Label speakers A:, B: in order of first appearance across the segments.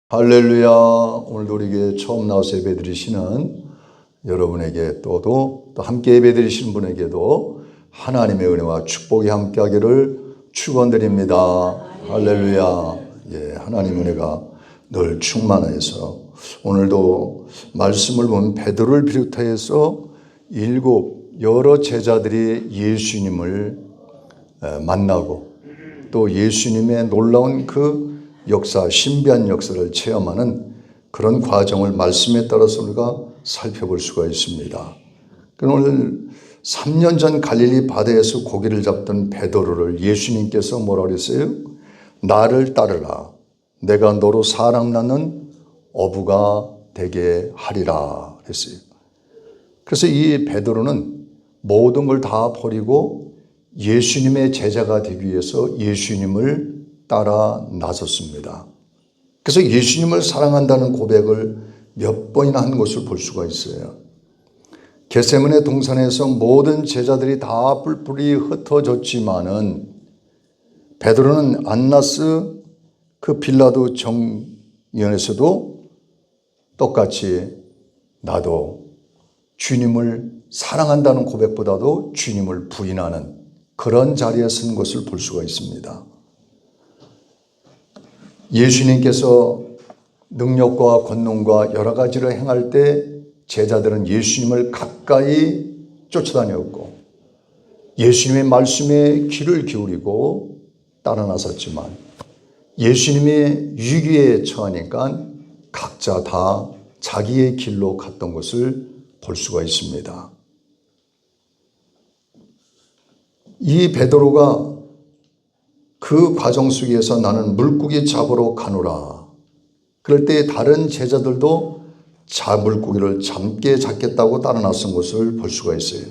A: 할렐루야. 오늘도 우리에게 처음 나와서 예배드리시는 여러분에게 또 함께 예배드리시는 분에게도 하나님의 은혜와 축복이 함께하기를 축원드립니다. 할렐루야. 하나님 은혜가 늘 충만해서 오늘도 말씀을 보면 베드로를 비롯해서 여러 제자들이 예수님을 만나고 또 예수님의 놀라운 그 역사, 신비한 역사를 체험하는 그런 과정을 말씀에 따라서 우리가 살펴볼 수가 있습니다. 오늘 3년 전 갈릴리 바다에서 고기를 잡던 베드로를 예수님께서 뭐라고 그랬어요? 나를 따르라. 내가 너로 사람 낳는 어부가 되게 하리라 했어요. 그래서 이 베드로는 모든 걸 다 버리고 예수님의 제자가 되기 위해서 예수님을 따라 나섰습니다. 그래서 예수님을 사랑한다는 고백을 몇 번이나 한 것을 볼 수가 있어요. 겟세마네 동산에서 모든 제자들이 다 뿔뿔이 흩어졌지만은 베드로는 안나스 그 빌라도 정연에서도 똑같이 나도 주님을 사랑한다는 고백보다도 주님을 부인하는 그런 자리에 선 것을 볼 수가 있습니다. 예수님께서 능력과 권능과 여러 가지를 행할 때 제자들은 예수님을 가까이 쫓아다녔고 예수님의 말씀에 귀를 기울이고 따라 나섰지만 예수님의 위기에 처하니까 각자 다 자기의 길로 갔던 것을 볼 수가 있습니다. 이 베드로가 그 과정 속에서 나는 물고기 잡으러 가노라. 그럴 때 다른 제자들도 물고기를 잡겠다고 따라 나선 것을 볼 수가 있어요.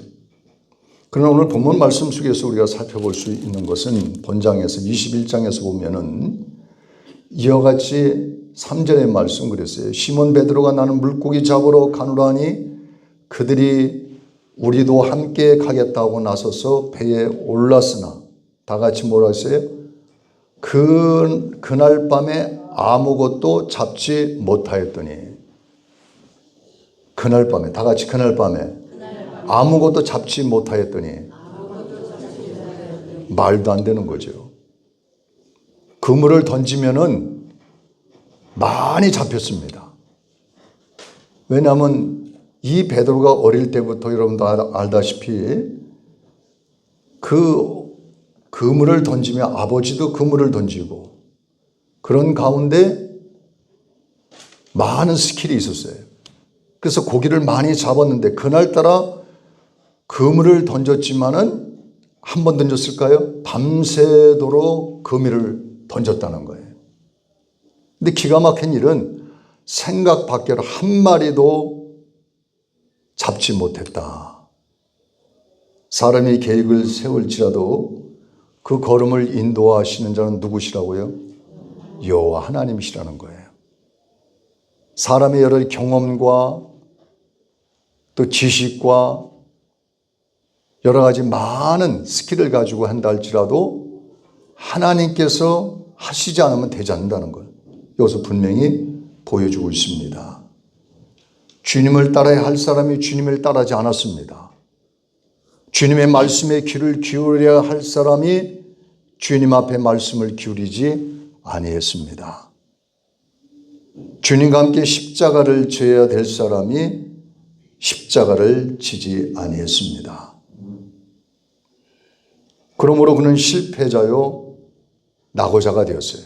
A: 그러나 오늘 본문 말씀 속에서 우리가 살펴볼 수 있는 것은 본장에서 21장에서 보면은 이와 같이 3절의 말씀 그랬어요. 시몬 베드로가 나는 물고기 잡으러 가노라니 그들이 우리도 함께 가겠다고 나서서 배에 올랐으나 다 같이 뭐라 했어요? 그날 밤에 아무것도 잡지 못하였더니 그날 밤에 다 같이 그날 밤에 아무것도 잡지 못하였더니 말도 안 되는 거죠. 그물을 던지면은 많이 잡혔습니다. 왜냐하면 이 베드로가 어릴 때부터 여러분도 알다시피 그물을 던지며 아버지도 그물을 던지고 그런 가운데 많은 스킬이 있었어요. 그래서 고기를 많이 잡았는데 그날따라 그물을 던졌지만은 한 번 던졌을까요? 밤새도록 그물을 던졌다는 거예요. 근데 기가 막힌 일은 생각 밖으로 한 마리도 잡지 못했다. 사람이 계획을 세울지라도 그 걸음을 인도하시는 자는 누구시라고요? 여호와 하나님이시라는 거예요. 사람의 여러 경험과 또 지식과 여러 가지 많은 스킬을 가지고 한다 할지라도 하나님께서 하시지 않으면 되지 않는다는 걸 여기서 분명히 보여주고 있습니다. 주님을 따라야 할 사람이 주님을 따르지 않았습니다. 주님의 말씀에 귀를 기울여야 할 사람이 주님 앞에 말씀을 기울이지 아니했습니다. 주님과 함께 십자가를 져야 될 사람이 십자가를 지지 아니했습니다. 그러므로 그는 실패자요 낙오자가 되었어요.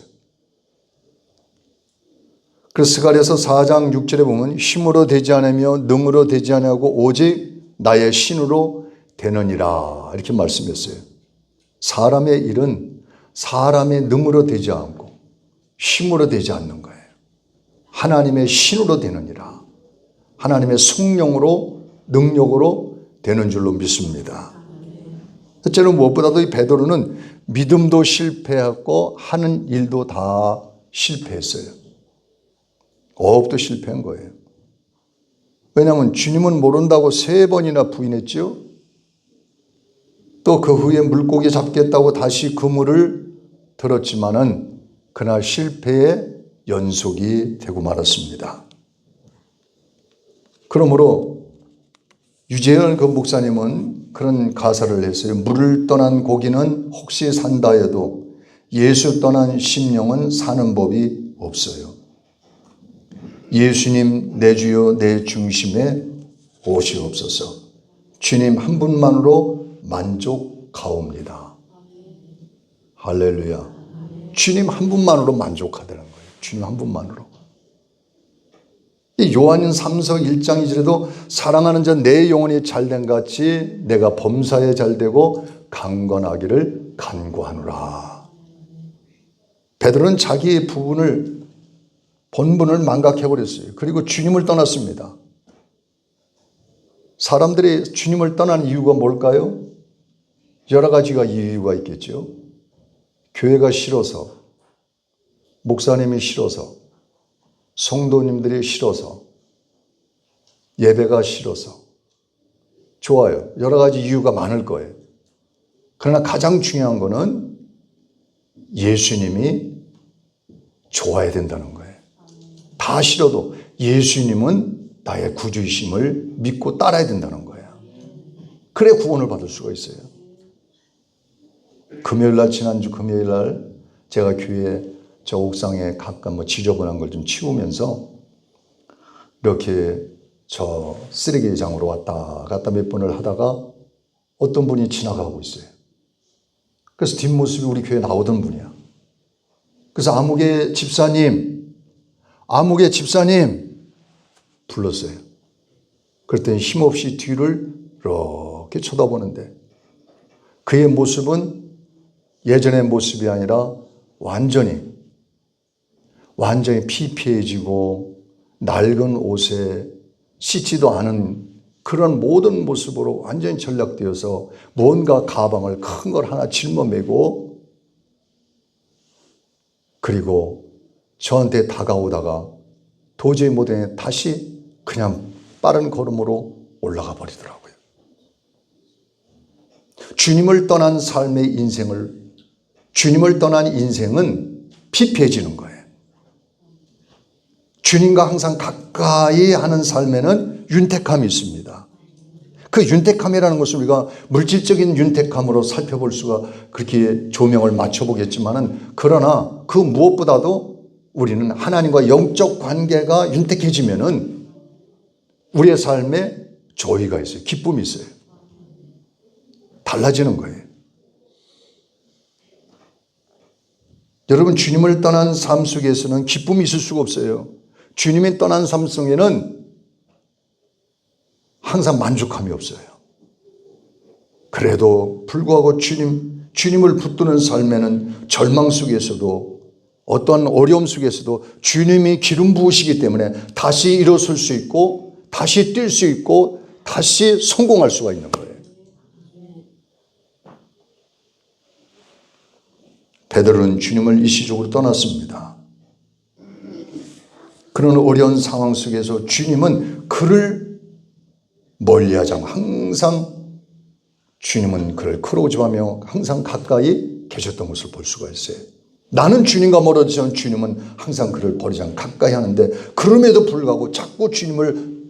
A: 그래서 스가랴서 4장 6절에 보면 힘으로 되지 않으며 능으로 되지 아니하고 오직 나의 신으로 되느니라 이렇게 말씀했어요. 사람의 일은 사람의 능으로 되지 않고 힘으로 되지 않는 거예요. 하나님의 신으로 되느니라. 하나님의 성령으로 능력으로 되는 줄로 믿습니다. 첫째는 무엇보다도 이 베드로는 믿음도 실패했고 하는 일도 다 실패했어요. 어업도 실패한 거예요. 왜냐하면 주님은 모른다고 3번이나 부인했죠. 또 그 후에 물고기 잡겠다고 다시 그물을 들었지만은 그날 실패의 연속이 되고 말았습니다. 그러므로 유재현 그 목사님은 그런 가사를 했어요. 물을 떠난 고기는 혹시 산다 해도 예수 떠난 심령은 사는 법이 없어요. 예수님 내 주여 내 중심에 오시옵소서. 주님 한 분만으로 만족하옵니다. 할렐루야. 주님 한 분만으로 만족하다는 거예요. 주님 한 분만으로. 요한인 3서 1장 2절에도 사랑하는 자 내 영혼이 잘된 같이 내가 범사에 잘되고 강건하기를 간구하노라. 베드로는 자기의 본분을 망각해버렸어요. 그리고 주님을 떠났습니다. 사람들이 주님을 떠난 이유가 뭘까요? 여러 가지가 이유가 있겠죠. 교회가 싫어서, 목사님이 싫어서, 성도님들이 싫어서, 예배가 싫어서. 좋아요. 여러 가지 이유가 많을 거예요. 그러나 가장 중요한 거는 예수님이 좋아야 된다는 거예요. 다 싫어도 예수님은 나의 구주이심을 믿고 따라야 된다는 거예요. 그래 구원을 받을 수가 있어요. 금요일날, 지난주 금요일날 제가 교회 저 옥상에 가끔 지저분한 걸 좀 치우면서 이렇게 저 쓰레기장으로 왔다 갔다 몇 번을 하다가 어떤 분이 지나가고 있어요. 그래서 뒷모습이 우리 교회에 나오던 분이야. 그래서 아무개 집사님 불렀어요. 그랬더니 힘없이 뒤를 이렇게 쳐다보는데 그의 모습은 예전의 모습이 아니라 완전히 피폐해지고 낡은 옷에 씻지도 않은 그런 모든 모습으로 완전히 전락되어서 뭔가 가방을 큰 걸 하나 짊어매고 그리고 저한테 다가오다가 도저히 못해 다시 그냥 빠른 걸음으로 올라가 버리더라고요. 주님을 떠난 인생은 피폐해지는 거예요. 주님과 항상 가까이 하는 삶에는 윤택함이 있습니다. 그 윤택함이라는 것을 우리가 물질적인 윤택함으로 살펴볼 수가 그렇게 조명을 맞춰보겠지만은 그러나 그 무엇보다도 우리는 하나님과 영적 관계가 윤택해지면은 우리의 삶에 조의가 있어요. 기쁨이 있어요. 달라지는 거예요. 여러분 주님을 떠난 삶 속에서는 기쁨이 있을 수가 없어요. 주님이 떠난 삶 속에는 항상 만족함이 없어요. 그래도 불구하고 주님을 붙드는 삶에는 절망 속에서도 어떠한 어려움 속에서도 주님이 기름 부으시기 때문에 다시 일어설 수 있고 다시 뛸 수 있고 다시 성공할 수가 있는 거예요. 베드로는 주님을 일시적으로 떠났습니다. 그런 어려운 상황 속에서 주님은 그를 멀리하지 않고 항상 주님은 그를 크로즈하며 항상 가까이 계셨던 것을 볼 수가 있어요. 나는 주님과 멀어지지만 주님은 항상 그를 버리지 않고 가까이 하는데 그럼에도 불구하고 자꾸 주님을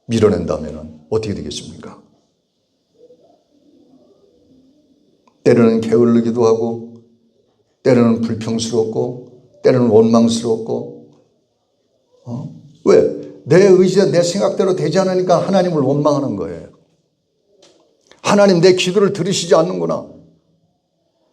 A: 밀어낸다면 어떻게 되겠습니까? 때로는 게을르기도 하고 때로는 불평스럽고 때로는 원망스럽고 왜? 내 의지와 내 생각대로 되지 않으니까 하나님을 원망하는 거예요. 하나님 내 기도를 들으시지 않는구나.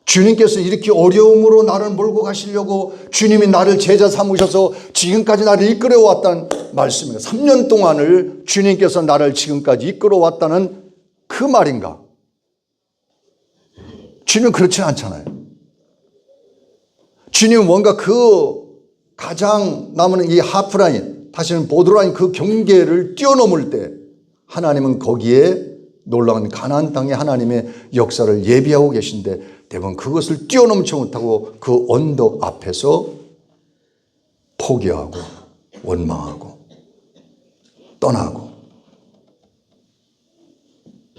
A: 주님께서 이렇게 어려움으로 나를 몰고 가시려고 주님이 나를 제자 삼으셔서 지금까지 나를 이끌어왔다는 말씀이에요. 3년 동안을 주님께서 나를 지금까지 이끌어왔다는 그 말인가? 주님은 그렇지는 않잖아요. 주님은 뭔가 그 가장 남은 이 하프라인, 다시는 보드라인 그 경계를 뛰어넘을 때 하나님은 거기에 놀라운 가나안 땅에 하나님의 역사를 예비하고 계신데 대부분 그것을 뛰어넘지 못하고 그 언덕 앞에서 포기하고 원망하고 떠나고.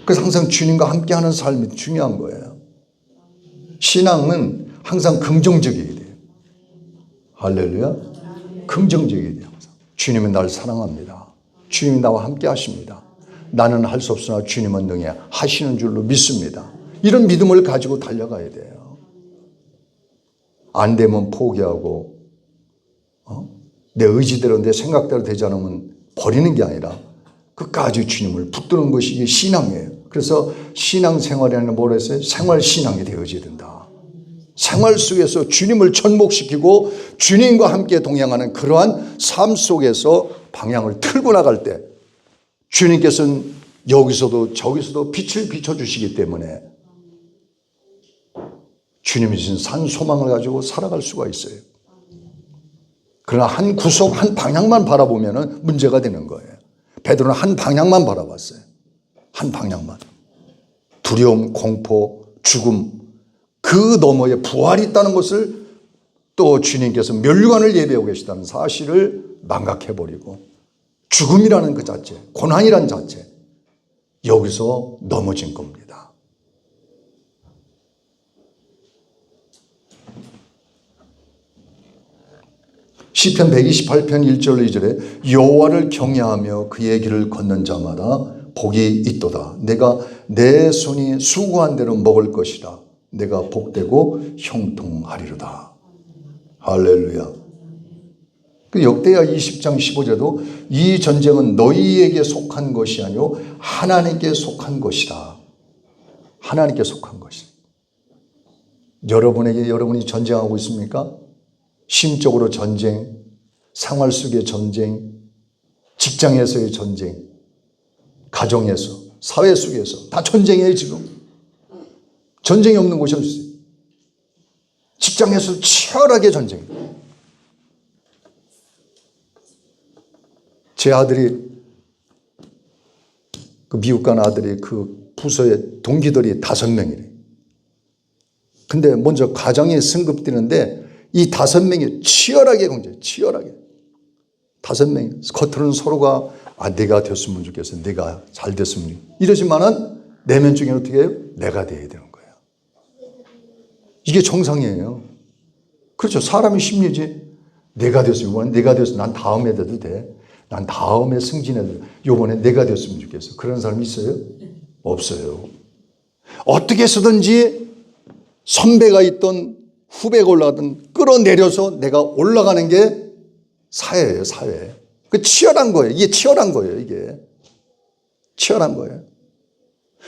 A: 그래서 항상 주님과 함께하는 삶이 중요한 거예요. 신앙은 항상 긍정적이어야 돼요. 할렐루야. 긍정적이어야 돼요. 주님은 날 사랑합니다. 주님이 나와 함께 하십니다. 나는 할 수 없으나 주님은 능히 하시는 줄로 믿습니다. 이런 믿음을 가지고 달려가야 돼요. 안 되면 포기하고 내 의지대로 내 생각대로 되지 않으면 버리는 게 아니라 끝까지 주님을 붙드는 것이 이게 신앙이에요. 그래서 신앙생활이라는 뭐라 했어요? 생활신앙이 되어져야 된다. 생활 속에서 주님을 접목시키고 주님과 함께 동행하는 그러한 삶 속에서 방향을 틀고 나갈 때 주님께서는 여기서도 저기서도 빛을 비춰주시기 때문에 주님이 주신 산 소망을 가지고 살아갈 수가 있어요. 그러나 한 구석 한 방향만 바라보면 문제가 되는 거예요. 베드로는 한 방향만 바라봤어요. 한 방향만. 두려움, 공포, 죽음, 그 너머에 부활이 있다는 것을 또 주님께서 멸류관을 예배하고 계시다는 사실을 망각해버리고 죽음이라는 그 자체, 고난이라는 자체, 여기서 넘어진 겁니다. 시편 128편 1절 2절에 여호와를 경외하며 그의 길을 걷는 자마다 복이 있도다. 내가 내 손이 수고한 대로 먹을 것이라. 내가 복되고 형통하리로다. 할렐루야. 그 역대하 20장 15절에도 이 전쟁은 너희에게 속한 것이 아니요 하나님께 속한 것이다. 하나님께 속한 것이다. 여러분이 전쟁하고 있습니까? 심적으로 전쟁, 생활 속의 전쟁, 직장에서의 전쟁, 가정에서, 사회 속에서 다 전쟁이에요. 지금 전쟁이 없는 곳이 없어요. 직장에서 치열하게 전쟁이에요. 제 아들이 그 미국 간 아들이 그 부서에 동기들이 5명이래. 근데 먼저 가정에 승급되는데 이 5명이 치열하게 경쟁, 치열하게 5명이 겉으로는 서로가 내가 됐으면 좋겠어, 내가 잘 됐으면 좋겠어. 이러지만은 내면 중에는 어떻게 해요? 내가 돼야 되는 거예요. 이게 정상이에요. 그렇죠. 사람의 심리지. 내가 됐어. 이번엔 내가 됐어. 난 다음에 돼도 돼. 난 다음에 승진해도 돼. 이번에 내가 됐으면 좋겠어. 그런 사람 있어요? 없어요. 어떻게 해서든지 선배가 있던 후배가 올라가든 끌어내려서 내가 올라가는 게 사회예요. 사회. 그 치열한 거예요. 이게 치열한 거예요. 이게 치열한 거예요.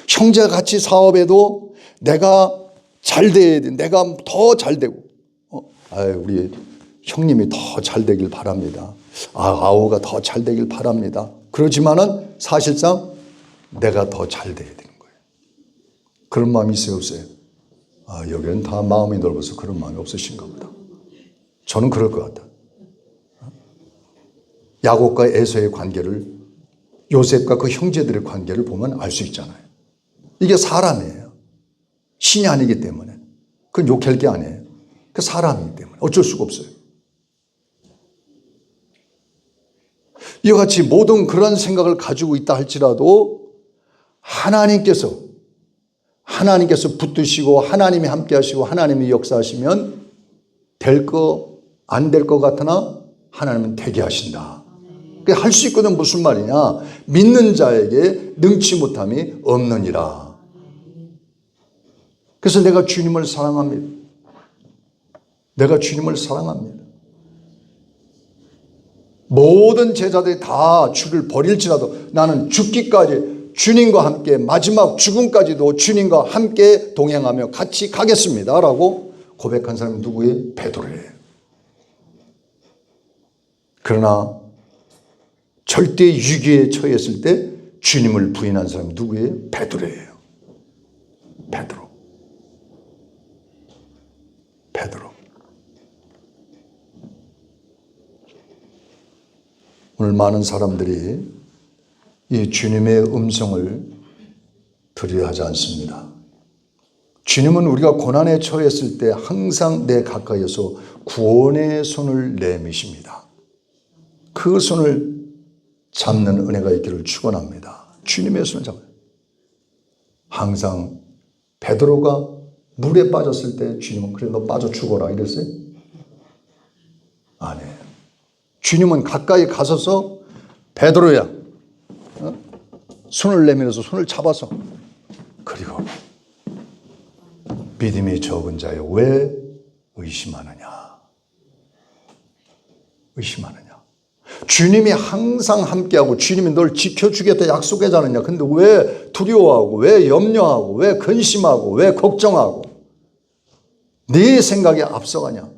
A: 형제가 같이 사업해도 내가 잘 돼야 돼. 내가 더 잘 되고. 우리 형님이 더 잘 되길 바랍니다. 아우가 더 잘 되길 바랍니다. 그러지만은 사실상 내가 더 잘 돼야 되는 거예요. 그런 마음이 있어요, 없어요? 여기는 다 마음이 넓어서 그런 마음이 없으신가 보다. 저는 그럴 것 같다. 야곱과 에서의 관계를, 요셉과 그 형제들의 관계를 보면 알 수 있잖아요. 이게 사람이에요. 신이 아니기 때문에. 그건 욕할 게 아니에요. 그 사람이기 때문에 어쩔 수가 없어요. 이와 같이 모든 그런 생각을 가지고 있다 할지라도 하나님께서 붙드시고 하나님이 함께 하시고 하나님이 역사하시면 될 거 안 될 것 같으나 하나님은 되게 하신다. 할 수 있거든. 무슨 말이냐? 믿는 자에게 능치 못함이 없느니라. 그래서 내가 주님을 사랑합니다. 내가 주님을 사랑합니다. 모든 제자들이 다 주를 버릴지라도 나는 죽기까지 주님과 함께 마지막 죽음까지도 주님과 함께 동행하며 같이 가겠습니다 라고 고백한 사람이 누구예요? 베드로예요. 그러나 절대 위기에 처했을 때 주님을 부인한 사람이 누구예요? 베드로예요. 베드로. 오늘 많은 사람들이 이 주님의 음성을 들으려 하지 않습니다. 주님은 우리가 고난에 처했을 때 항상 내 가까이에서 구원의 손을 내미십니다. 그 손을 잡는 은혜가 있기를 축원합니다. 주님의 손을 잡아요. 항상 베드로가 물에 빠졌을 때 주님은 그래 너 빠져 죽어라 이랬어요? 아니에요. 주님은 가까이 가서서 베드로야, 손을 내밀어서 손을 잡아서, 그리고 믿음이 적은 자여 왜 의심하느냐. 의심하느냐. 주님이 항상 함께하고 주님이 널 지켜주겠다 약속하지 않느냐. 근데 왜 두려워하고, 왜 염려하고, 왜 근심하고, 왜 걱정하고 네 생각에 앞서가냐.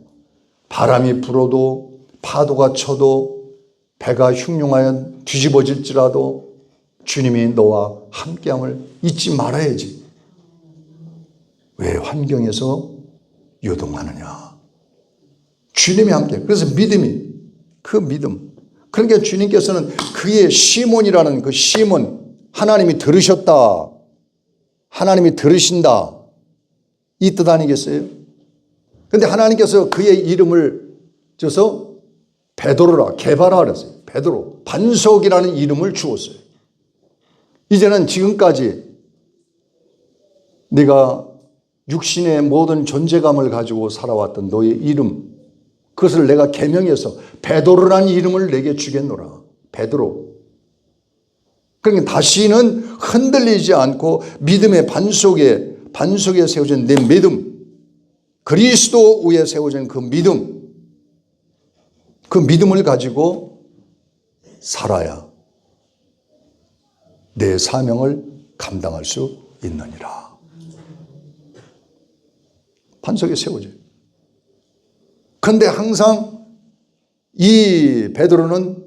A: 바람이 불어도, 파도가 쳐도, 배가 흉흉하여 뒤집어질지라도 주님이 너와 함께함을 잊지 말아야지. 왜 환경에서 요동하느냐. 주님이 함께. 그래서 믿음이, 그 믿음. 그러니까 주님께서는 그의 시몬이라는 그 시몬, 하나님이 들으셨다, 하나님이 들으신다, 이 뜻 아니겠어요? 근데 하나님께서 그의 이름을 줘서 베드로라, 개바라 그랬어요. 베드로, 반석이라는 이름을 주었어요. 이제는 지금까지 네가 육신의 모든 존재감을 가지고 살아왔던 너의 이름, 그것을 내가 계명해서 베드로라는 이름을 내게 주겠노라. 베드로. 그러니까 다시는 흔들리지 않고 믿음의 반석에 세워진 내 믿음, 그리스도 위에 세워진 그 믿음, 그 믿음을 가지고 살아야 내 사명을 감당할 수 있느니라. 반석에 세워져요. 그런데 항상 이 베드로는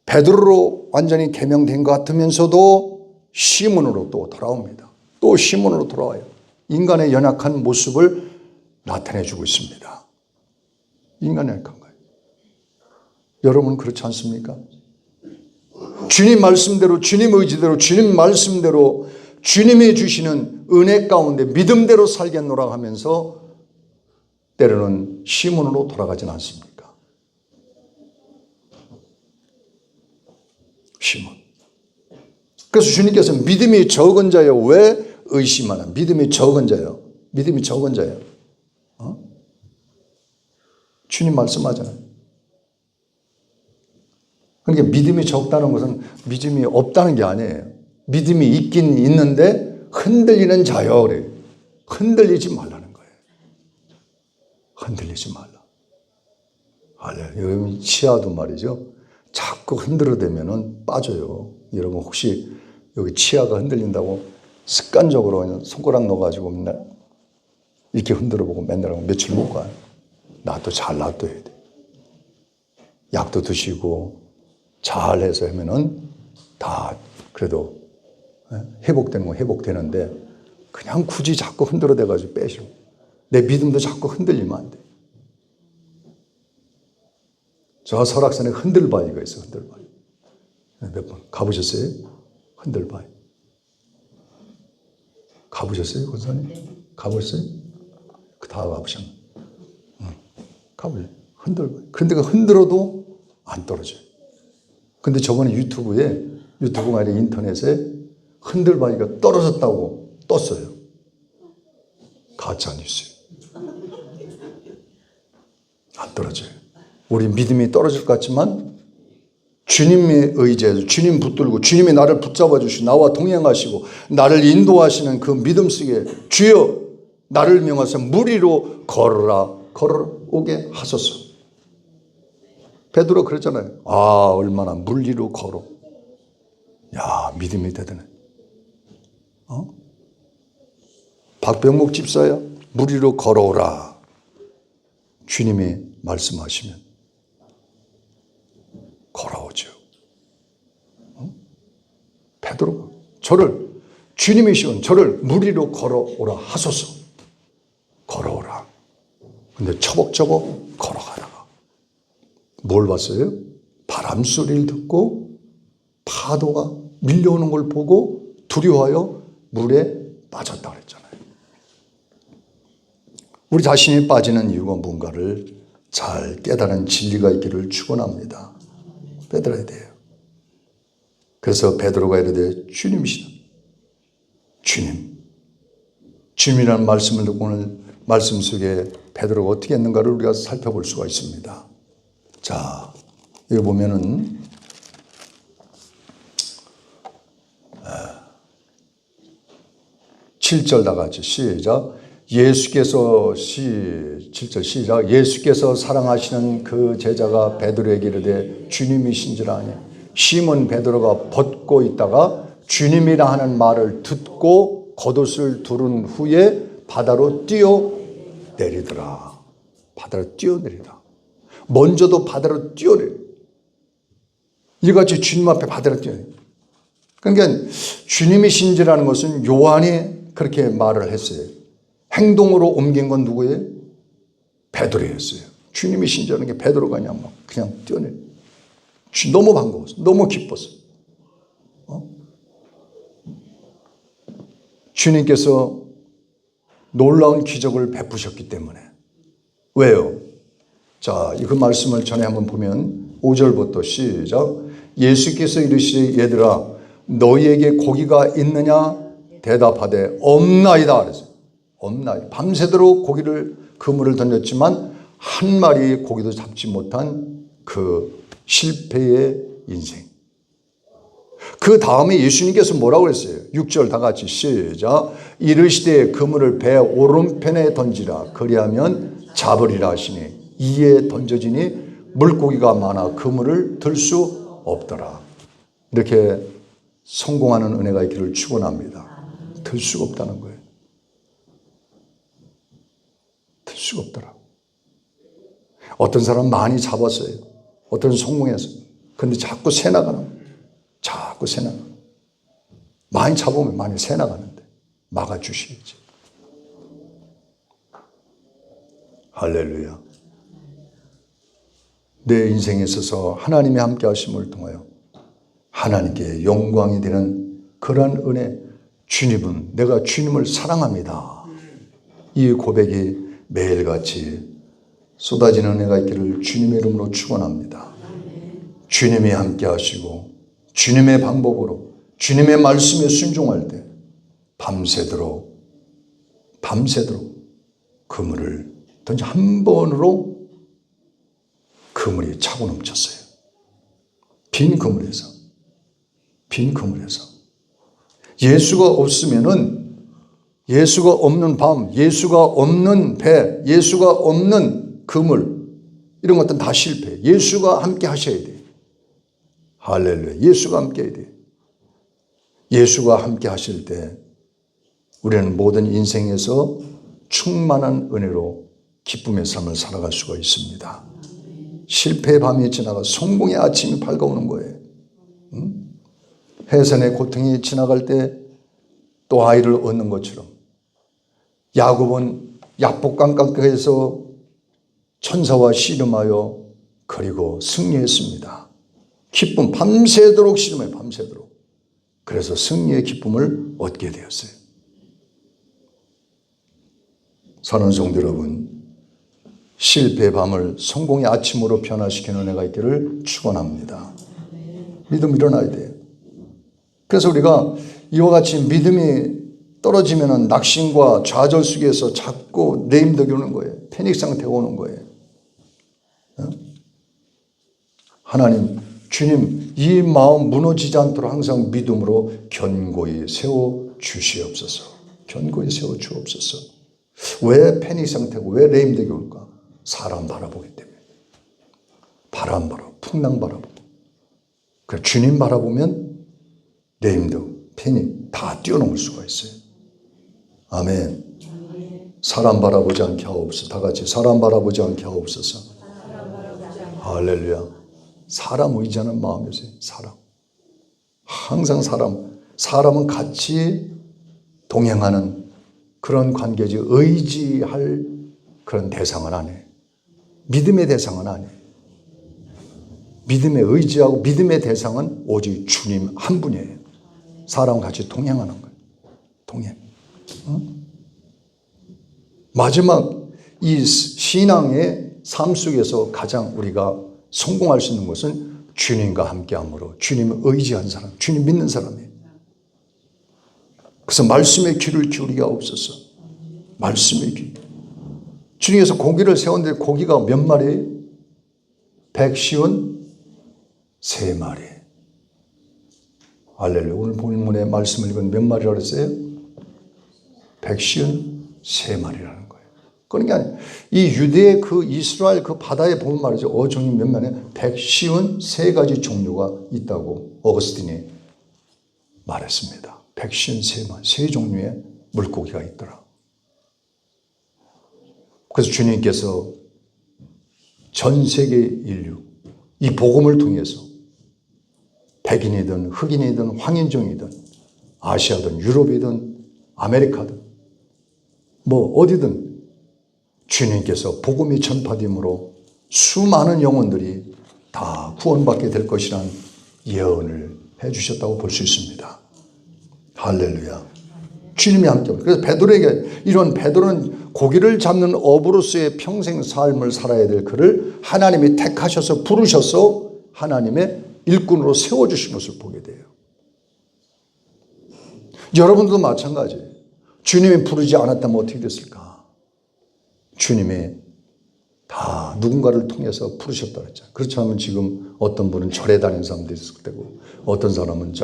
A: 베드로로 완전히 개명된 것 같으면서도 시몬으로 또 돌아옵니다. 또 시몬으로 돌아와요. 인간의 연약한 모습을 나타내주고 있습니다. 인간의 연약한 거예요. 여러분 그렇지 않습니까? 주님 말씀대로, 주님 의지대로, 주님 말씀대로 주님이 주시는 은혜 가운데 믿음대로 살겠노라 하면서 때로는 시몬으로 돌아가진 않습니까? 시몬. 그래서 주님께서 믿음이 적은 자여 왜 의심하나. 믿음이 적은 자여. 믿음이 적은 자여. 주님 말씀하잖아요. 그러니까 믿음이 적다는 것은 믿음이 없다는 게 아니에요. 믿음이 있긴 있는데 흔들리는 자여 그래요. 흔들리지 말라는 거예요. 흔들리지 말라. 여러분 치아도 말이죠. 자꾸 흔들어대면 빠져요. 여러분 혹시 여기 치아가 흔들린다고 습관적으로 그냥 손가락 넣어가지고 맨날 이렇게 흔들어보고 맨날 며칠 못 가요. 잘 놔둬야 돼. 약도 드시고 잘해서 하면은 다 그래도 회복되는 건 회복되는데 그냥 굳이 자꾸 흔들어대가지고 빼시고 내 믿음도 자꾸 흔들리면 안 돼. 저 설악산에 흔들바위가 있어요. 흔들바위. 몇 번 가보셨어요? 흔들바위. 가보셨어요? 권사님? 가보셨어요? 다 가보셨나? 가보세요. 흔들바위. 그런데 흔들어도 안 떨어져요. 근데 저번에 유튜브가 아니라 인터넷에 흔들바위가 떨어졌다고 떴어요. 가짜 뉴스. 안 떨어져요. 우리 믿음이 떨어질 것 같지만 주님의 의지에서 주님 붙들고 주님이 나를 붙잡아 주시고 나와 동행하시고 나를 인도하시는 그 믿음 속에 주여 나를 명하사 물 위로 걸어오게 하소서. 베드로 그랬잖아요. 얼마나 물 위로 걸어. 야, 믿음이 대단해. 박병목 집사야, 물 위로 걸어오라. 주님이 말씀하시면 걸어오죠. 베드로가 주님이시온 저를 물 위로 걸어오라 하소서. 걸어오라. 근데 처벅처벅 걸어가다가 뭘 봤어요? 바람 소리를 듣고 파도가 밀려오는 걸 보고 두려워하여 물에 빠졌다 그랬잖아요. 우리 자신이 빠지는 이유가 뭔가를 잘 깨달은 진리가 있기를 축원합니다. 깨달아야 돼요. 그래서 베드로가 이르되 주님이시다. 주님이라는 말씀을 듣고 오늘 말씀 속에 베드로가 어떻게 했는가를 우리가 살펴볼 수가 있습니다. 자, 여기 보면은 7절 다 같이 시작. 7절 시작. 예수께서 사랑하시는 그 제자가 베드로에게 이르되 주님이신지라 하니 시몬 베드로가 벗고 있다가 주님이라 하는 말을 듣고 겉옷을 두른 후에 바다로 뛰어내리더라. 바다로 뛰어내리다. 먼저도 바다로 뛰어내리. 이같이 주님 앞에 바다로 뛰어내리. 그러니까 주님이신지라는 것은 요한이 그렇게 말을 했어요. 행동으로 옮긴 건 누구예요? 베드로였어요. 주님이신지라는 게 베드로가 그냥 뛰어내리. 너무 반가웠어. 너무 기뻤어. 주님께서 놀라운 기적을 베푸셨기 때문에. 왜요? 자, 그 말씀을 전에 한번 보면 5절부터 시작. 예수께서 이르시되 얘들아 너희에게 고기가 있느냐? 대답하되 없나이다 그랬어요. 없나이다. 밤새도록 그물을 던졌지만 한 마리 고기도 잡지 못한 그 실패의 인생. 그 다음에 예수님께서 뭐라고 했어요? 6절 다 같이 시작. 이르시되 그물을 배 오른편에 던지라 그리하면 잡으리라 하시니 이에 던져지니 물고기가 많아 그물을 들 수 없더라. 이렇게 성공하는 은혜가 있기를 축원합니다. 들 수가 없다는 거예요. 들 수가 없더라. 어떤 사람은 많이 잡았어요. 어떤 성공했어요. 그런데 자꾸 새 나가는 거예요. 자꾸 새 나가는 거예요. 많이 잡으면 많이 새 나가는데 막아주셔야지. 할렐루야. 내 인생에 있어서 하나님의 함께 하심을 통하여 하나님께 영광이 되는 그런 은혜. 주님은 내가 주님을 사랑합니다. 이 고백이 매일같이 쏟아지는 은혜가 있기를 주님의 이름으로 축원합니다. 주님이 함께 하시고 주님의 방법으로 주님의 말씀에 순종할 때 밤새도록 그물을 던져 한 번으로 그물이 차고 넘쳤어요. 빈 그물에서 예수가 없으면은 예수가 없는 밤, 예수가 없는 배, 예수가 없는 그물 이런 것들은 다 실패. 예수가 함께 하셔야 돼. 할렐루야. 예수가 함께 해야 돼. 예수가 함께 하실 때 우리는 모든 인생에서 충만한 은혜로 기쁨의 삶을 살아갈 수가 있습니다. 실패의 밤이 지나가 성공의 아침이 밝아오는 거예요. 해산의 고통이 지나갈 때 또 아이를 얻는 것처럼 야곱은 야복강가에서 천사와 씨름하여 그리고 승리했습니다. 기쁨 밤새도록 씨름해요. 밤새도록. 그래서 승리의 기쁨을 얻게 되었어요. 사랑하는 성도 여러분, 실패의 밤을 성공의 아침으로 변화시키는 은혜가 있기를 축원합니다. 믿음 일어나야 돼요. 그래서 우리가 이와 같이 믿음이 떨어지면 낙심과 좌절 속에서 자꾸 내힘덕이 오는 거예요. 패닉 상태가 오는 거예요. 하나님, 주님, 이 마음 무너지지 않도록 항상 믿음으로 견고히 세워주시옵소서. 견고히 세워주옵소서. 왜 패닉 상태고 왜 내힘덕이 올까? 사람 바라보기 때문에. 바람 바라보고 풍랑 바라보고. 그래, 주님 바라보면 내힘덕, 패닉 다 뛰어넘을 수가 있어요. 아멘. 사람 바라보지 않게 하옵소서. 다 같이 사람 바라보지 않게 하옵소서. 할렐루야. 사람 의지하는 마음이세요. 사람. 항상 사람은 같이 동행하는 그런 관계지 의지할 그런 대상은 아니에요. 믿음의 대상은 아니에요. 믿음에 의지하고 믿음의 대상은 오직 주님 한 분이에요. 사람과 같이 동행하는 거예요. 동행. 마지막 이 신앙의 삶 속에서 가장 우리가 성공할 수 있는 것은 주님과 함께함으로 주님을 의지한 사람, 주님 믿는 사람이에요. 그래서 말씀의 귀를 기울이게 하옵소서. 말씀의 귀. 주님께서 고기를 세웠는데 고기가 몇 마리예요? 153마리. 할렐루야. 오늘 본문의 말씀을 읽은 몇 마리라고 했어요? 153마리라는 거예요. 그러니까 이 유대의 그 이스라엘 그 바다에 보면 말이죠. 어종이 몇 마리? 153가지 종류가 있다고 어거스틴이 말했습니다. 153마리, 세 종류의 물고기가 있더라. 그래서 주님께서 전 세계 인류, 이 복음을 통해서 백인이든 흑인이든 황인종이든 아시아든 유럽이든 아메리카든 뭐 어디든 주님께서 복음이 전파됨으로 수많은 영혼들이 다 구원받게 될 것이란 예언을 해주셨다고 볼 수 있습니다. 할렐루야. 주님이 함께합니다. 그래서 베드로에게 이런 베드로는 고기를 잡는 어부로서의 평생 삶을 살아야 될 그를 하나님이 택하셔서 부르셔서 하나님의 일꾼으로 세워주신 것을 보게 돼요. 여러분도 마찬가지예요. 주님이 부르지 않았다면 어떻게 됐을까? 주님이 다 누군가를 통해서 부르셨다 그랬잖아요. 그렇지 않으면 지금 어떤 분은 절에 다니는 사람도 있을 테고 어떤 사람은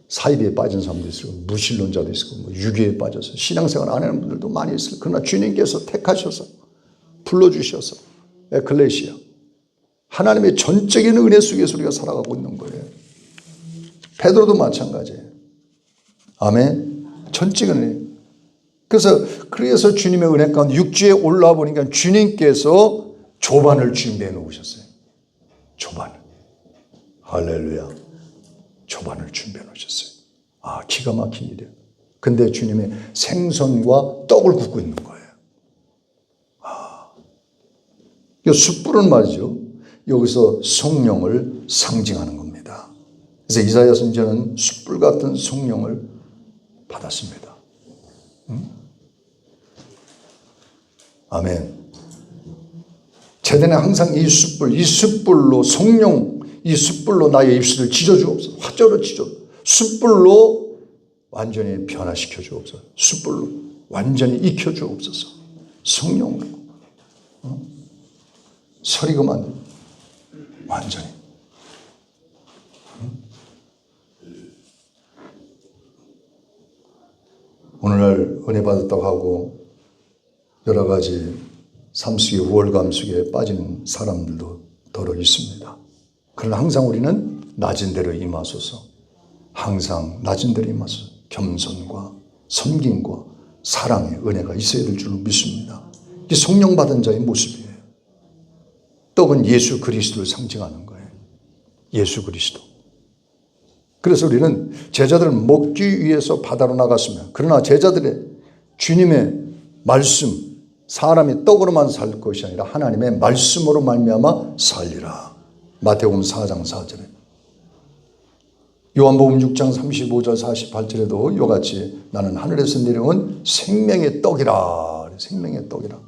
A: 사이비에 빠진 사람도 있을 거고 무신론자도 있을 거고 유교에 빠져서 신앙생활 안 하는 분들도 많이 있을 거예요. 그러나 주님께서 택하셔서 불러주셔서 에클레시아 하나님의 전적인 은혜 속에서 우리가 살아가고 있는 거예요. 베드로도 마찬가지예요. 아멘. 전적인 은혜. 그래서 주님의 은혜 가운데 육지에 올라와 보니까 주님께서 조반을 준비해 놓으셨어요. 조반을. 할렐루야. 조반을 준비해 놓으셨어요. 아, 기가 막힌 일이에요. 근데 주님의 생선과 떡을 굽고 있는 거예요. 이 숯불은 말이죠. 여기서 성령을 상징하는 겁니다. 그래서 이사야 선지자는 숯불 같은 성령을 받았습니다. 아멘. 제대는 항상 이 숯불로 성령, 이 숯불로 나의 입술을 지져주옵소서. 화절로 지져. 숯불로 완전히 변화시켜 주옵소서. 숯불로 완전히 익혀 주옵소서. 성령으로. 서리고만 완전히. 오늘날 은혜 받았다고 하고 여러 가지 삶 속에 우월감 속에 빠진 사람들도 더러 있습니다. 그러나 항상 우리는 낮은 대로 임하소서. 항상 낮은 대로 임하소서. 겸손과 섬김과 사랑의 은혜가 있어야 될 줄로 믿습니다. 이게 성령 받은 자의 모습이에요. 떡은 예수 그리스도를 상징하는 거예요. 예수 그리스도. 그래서 우리는 제자들을 먹기 위해서 바다로 나갔습니다. 그러나 제자들의 주님의 말씀, 사람이 떡으로만 살 것이 아니라 하나님의 말씀으로 말미암아 살리라. 마태복음 4장 4절에. 요한복음 6장 35절 48절에도 이와 같이 나는 하늘에서 내려온 생명의 떡이라. 생명의 떡이라.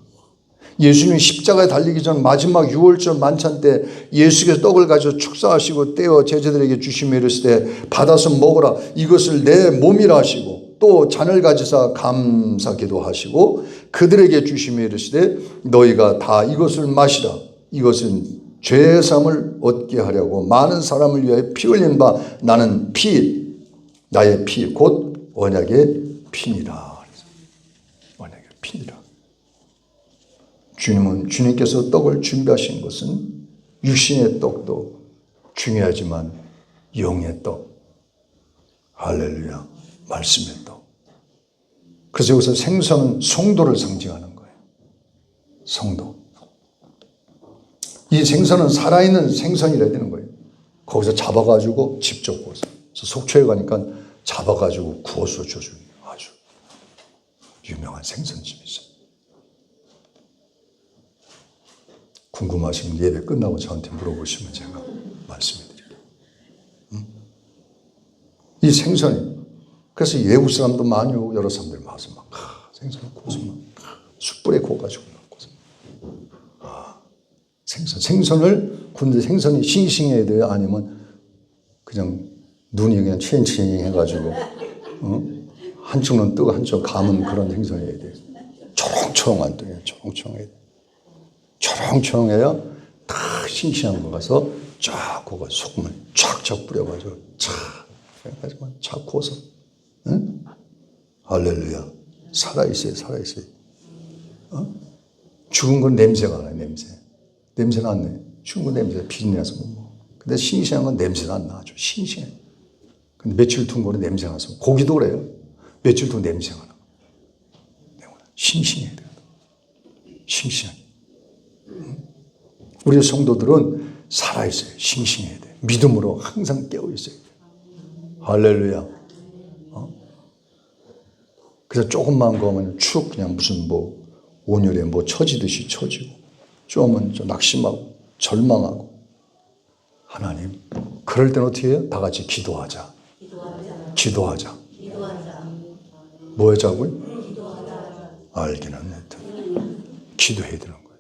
A: 예수님이 십자가에 달리기 전 마지막 유월절 만찬 때 예수께서 떡을 가지고 축사하시고 떼어 제자들에게 주시며 이르시되 받아서 먹으라. 이것을 내 몸이라 하시고 또 잔을 가지사 감사 기도하시고 그들에게 주시며 이르시되 너희가 다 이것을 마시라. 이것은 죄의 사함을 얻게 하려고 많은 사람을 위하여 피 흘린 바 나는 나의 피 곧 언약의 피니라. 언약의 피니라. 주님께서 떡을 준비하신 것은 육신의 떡도 중요하지만 영의 떡, 할렐루야, 말씀의 떡. 그래서 여기서 생선은 성도를 상징하는 거예요. 성도. 이 생선은 살아있는 생선이라 되는 거예요. 거기서 잡아가지고 직접 구워서. 속초에 가니까 잡아가지고 구워서 줘주는 아주 유명한 생선집이 있어요. 궁금하시면 예배 끝나고 저한테 물어보시면 제가 말씀해드릴게요. 이 생선이 그래서 외국 사람도 많이 오고 여러 사람들이 와서 막 생선을 구워서 막 숯불에 구워가지고 생선을 구는데 생선이 싱싱해야 돼요? 아니면 그냥 눈이 그냥 치행치행 해가지고 한쪽은 뜨고 한쪽 감은 그런 생선이어야 돼요. 초롱초롱한 떡이에요. 초롱초롱해야 돼요. 초롱초롱해야 다 싱싱한 거 가서 쫙 구워 소금을 쫙쫙 뿌려가지고 쫙 구워서, 응? 할렐루야. 살아있어요, 살아있어요. 죽은 건 냄새가 나요, 냄새. 냄새 났네. 죽은 건 냄새, 비린내서 못 먹어. 근데 싱싱한 건 냄새가 안 나, 아주 싱싱해. 근데 며칠 둔 거는 냄새 나서. 고기도 그래요. 며칠 둔 냄새가 나. 싱싱해야 돼요. 싱싱해. 우리 성도들은 살아있어요. 싱싱해야 돼. 믿음으로 항상 깨어있어요. 할렐루야. 그래서 조금만 거면 축 그냥 무슨 뭐 온열에 뭐 처지듯이 처지고 조금은 좀 낙심하고 절망하고. 하나님, 그럴 때는 어떻게 해요? 다 같이 기도하자. 기도하자. 뭐 하자고요? 알기는 했던. 기도해야 되는 거예요.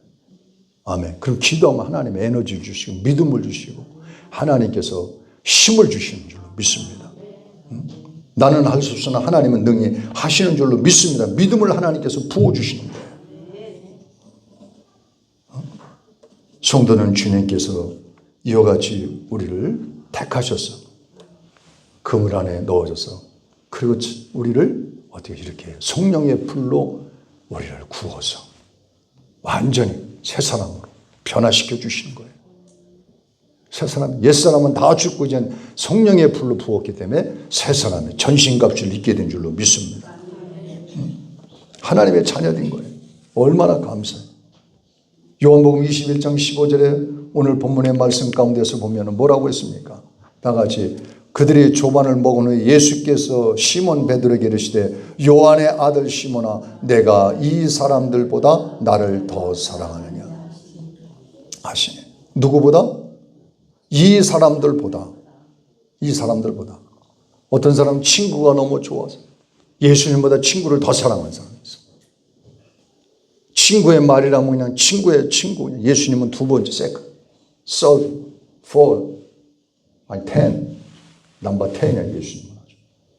A: 아멘. 그럼 기도하면 하나님 에너지를 주시고 믿음을 주시고 하나님께서 힘을 주시는 줄로 믿습니다. 나는 할 수 없으나 하나님은 능히 하시는 줄로 믿습니다. 믿음을 하나님께서 부어주시는 거예요. 성도는 주님께서 이와 같이 우리를 택하셔서 그물 안에 넣어줘서 그리고 우리를 어떻게 이렇게 성령의 불로 우리를 구워서 완전히 새 사람으로 변화시켜 주시는 거예요. 새 사람, 옛 사람은 다 죽고 이제 성령의 불로 부었기 때문에 새 사람의 전신값을 잊게 된 줄로 믿습니다. 하나님의 자녀된 거예요. 얼마나 감사해요. 요한복음 21장 15절에 오늘 본문의 말씀 가운데서 보면 뭐라고 했습니까? 다 같이 그들이 조반을 먹은 후에 예수께서 시몬 베드로에게 이르시되 요한의 아들 시몬아 내가 이 사람들보다 나를 더 사랑하느냐 하시네. 누구보다? 이 사람들보다. 어떤 사람은 친구가 너무 좋아서 예수님보다 친구를 더 사랑하는 사람이 있어. 친구의 말이라면 그냥 친구의 친구. 예수님은 두 번째, second, third, fourth, 아니 10, 넘버 10이야 예수님은.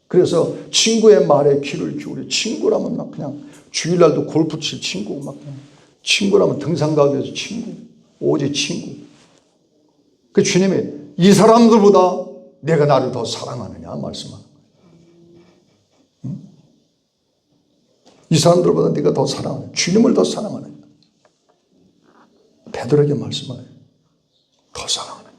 A: 그래서 친구의 말에 귀를 기울여. 친구라면 막 그냥 주일날도 골프 칠 친구, 막 그냥 친구라면 등산 가기 위해서 친구, 오직 친구. 그 주님이 이 사람들보다 내가 나를 더 사랑하느냐 말씀하는 거예요. 이 사람들보다 네가 더 사랑하느냐, 주님을 더 사랑하느냐. 베드로에게 말씀하네요. 더 사랑하느냐.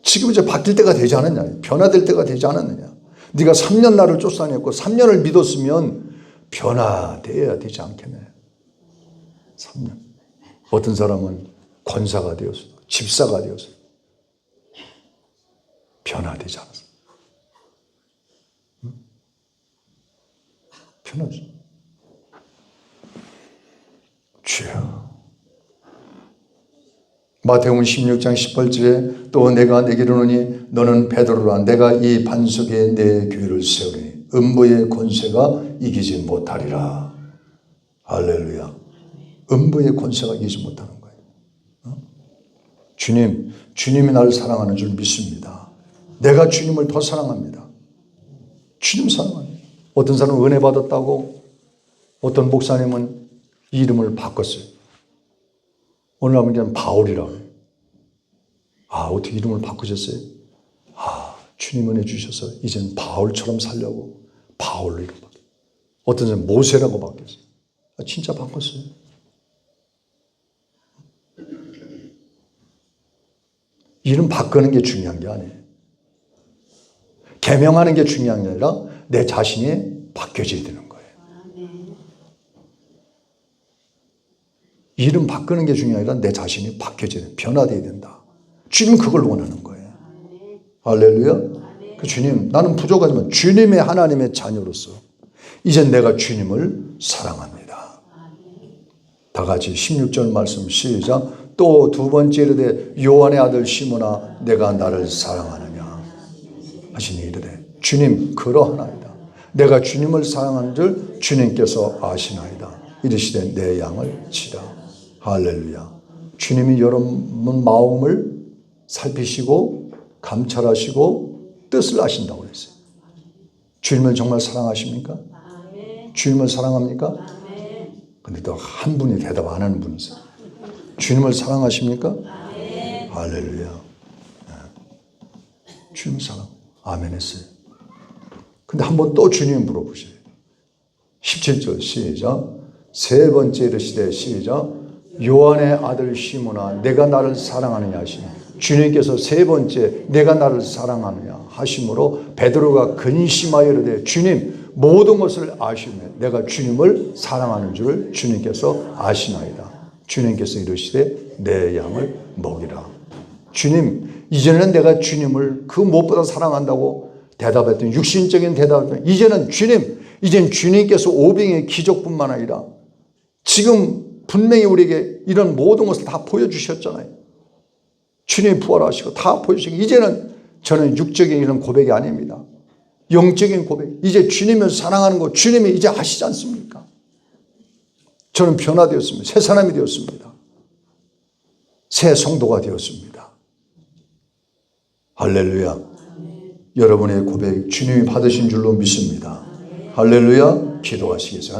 A: 지금 이제 바뀔 때가 되지 않았냐, 변화될 때가 되지 않았느냐. 네가 3년 나를 쫓아냈고 3년을 믿었으면 변화되어야 되지 않겠냐. 3년. 어떤 사람은 권사가 되어서 집사가 되어서 변화되지 않았어. 변하지. 주여. 마태복음 16장 18절에 또 내가 내게 이르노니 너는 베드로라 내가 이 반석에 내 교회를 세우리니 음부의 권세가 이기지 못하리라. 할렐루야. 음부의 권세가 이기지 못하는 거예요. 주님이 나를 사랑하는 줄 믿습니다. 내가 주님을 더 사랑합니다. 주님 사랑합니다. 어떤 사람은 은혜 받았다고 어떤 목사님은 이름을 바꿨어요. 오늘 하면 그냥 바울이라고. 아, 어떻게 이름을 바꾸셨어요? 아, 주님 은혜 주셔서 이젠 바울처럼 살려고 바울로 이름 바뀌었어요. 어떤 사람은 모세라고 바뀌었어요. 아, 진짜 바꿨어요. 이름 바꾸는 게 중요한 게 아니에요. 계명하는 게 중요한 게 아니라 내 자신이 바뀌어져야 되는 거예요. 이름 바꾸는 게 중요한 게 아니라 내 자신이 바뀌어져야 된다. 변화되어야 된다. 주님은 그걸 원하는 거예요. 할렐루야. 그 주님, 나는 부족하지만 주님의 하나님의 자녀로서 이젠 내가 주님을 사랑합니다. 다 같이 16절 말씀 시작. 또 두 번째 이르되 요한의 아들 시몬아 내가 나를 사랑하느냐 하시니 이르되 주님 그러하나이다. 내가 주님을 사랑하는 줄 주님께서 아시나이다. 이르시되 내 양을 치라. 할렐루야. 주님이 여러분 마음을 살피시고 감찰하시고 뜻을 아신다고 그랬어요. 주님을 정말 사랑하십니까? 주님을 사랑합니까? 근데 또 한 분이 대답 안 하는 분이 있어요. 주님을 사랑하십니까? 할렐루야. 주님 사랑. 아멘 했어요. 근데 한번 또 주님 물어보세요. 17절 시작. 세 번째 이르시되 시작. 요한의 아들 시몬아 내가 나를 사랑하느냐 하시니 주님께서 세 번째 내가 나를 사랑하느냐 하심으로 베드로가 근심하여 이르되 주님 모든 것을 아시며 내가 주님을 사랑하는 줄을 주님께서 아시나이다. 주님께서 이르시되 내 양을 먹이라. 주님 이전에는 내가 주님을 그 무엇보다 사랑한다고 대답했더니 육신적인 대답은 이제는 주님께서 오병의 기적뿐만 아니라 지금 분명히 우리에게 이런 모든 것을 다 보여주셨잖아요. 주님이 부활하시고 다 보여주시고 이제는 저는 육적인 이런 고백이 아닙니다. 영적인 고백. 이제 주님을 사랑하는 거 주님이 이제 아시지 않습니까? 저는 변화되었습니다. 새 사람이 되었습니다. 새 성도가 되었습니다. 할렐루야. 여러분의 고백 주님이 받으신 줄로 믿습니다. 할렐루야. 기도하시겠어요?